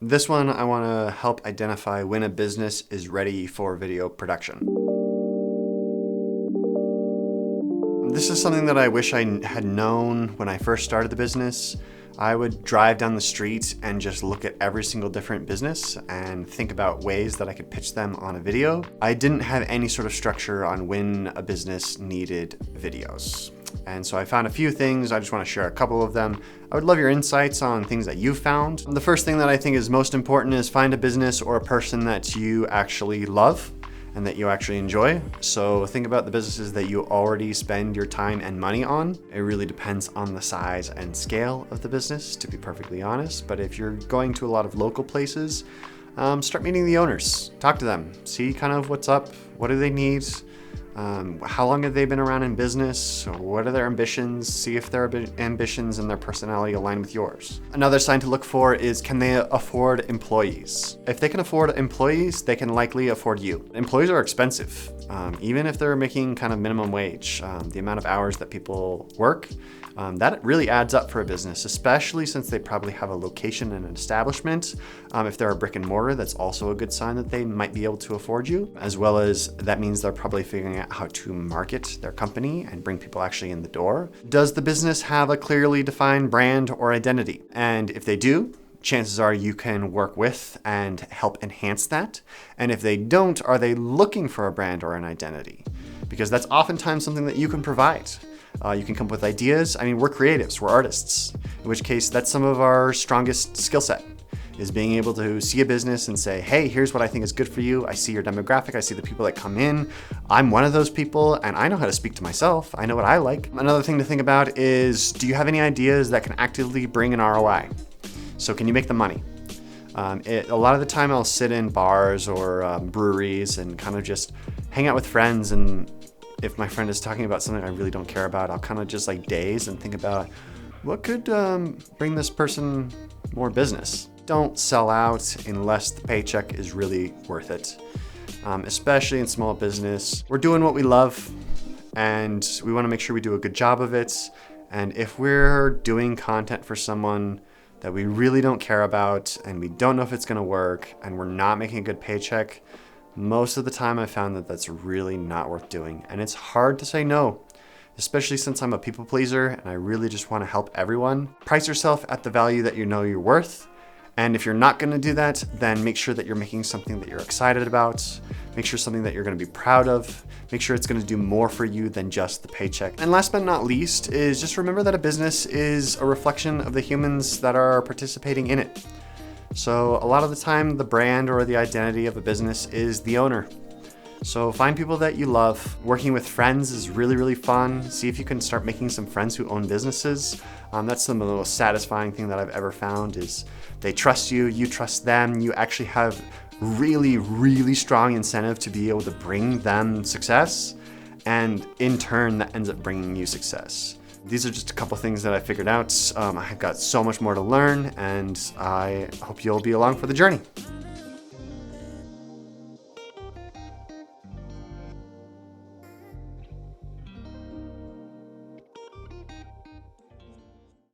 This one, I want to help identify when a business is ready for video production. This is something that I wish I had known when I first started the business. I would drive down the street and just look at every single different business and think about ways that I could pitch them on a video. I didn't have any sort of structure on when a business needed videos. And so I found a few things. I just want to share a couple of them. I would love your insights on things that you've found. The first thing that I think is most important is find a business or a person that you actually love and that you actually enjoy. So think about the businesses that you already spend your time and money on. It really depends on the size and scale of the business, to be perfectly honest. But if you're going to a lot of local places, start meeting the owners, talk to them, see kind of what's up, what do they need, how long have they been around in business, what are their ambitions, see if their ambitions and their personality align with yours. Another sign to look for is, can they afford employees? If they can afford employees, they can likely afford you. Employees are expensive, even if they're making kind of minimum wage. The amount of hours that people work, that really adds up for a business, especially since they probably have a location and an establishment. If they're a brick and mortar, that's also a good sign that they might be able to afford you, as well as that means they're probably figuring out how to market their company and bring people actually in the door. Does the business have a clearly defined brand or identity? And if they do, chances are you can work with and help enhance that. And if they don't, are they looking for a brand or an identity? Because that's oftentimes something that you can provide. You can come up with ideas. I mean, we're creatives, we're artists, in which case that's some of our strongest skill set, is being able to see a business and say, hey, here's what I think is good for you. I see your demographic, I see the people that come in. I'm one of those people and I know how to speak to myself. I know what I like. Another thing to think about is, do you have any ideas that can actively bring an ROI? So can you make the money? A lot of the time I'll sit in bars or breweries and kind of just hang out with friends, and if my friend is talking about something I really don't care about, I'll kind of just like daze and think about what could bring this person more business. Don't sell out unless the paycheck is really worth it, especially in small business. We're doing what we love and we want to make sure we do a good job of it. And if we're doing content for someone that we really don't care about and we don't know if it's going to work and we're not making a good paycheck, most of the time I found that that's really not worth doing. And it's hard to say no, especially since I'm a people pleaser and I really just want to help everyone. Price yourself at the value that you know you're worth. And if you're not going to do that, then make sure that you're making something that you're excited about. Make sure something that you're going to be proud of. Make sure it's going to do more for you than just the paycheck. And last but not least is just remember that a business is a reflection of the humans that are participating in it. So a lot of the time, the brand or the identity of a business is the owner. So find people that you love. Working with friends is really, really fun. See if you can start making some friends who own businesses. That's the most satisfying thing that I've ever found, is they trust you, you trust them. You actually have really, really strong incentive to be able to bring them success. And in turn, that ends up bringing you success. These are just a couple things that I figured out. I've got so much more to learn, and I hope you'll be along for the journey.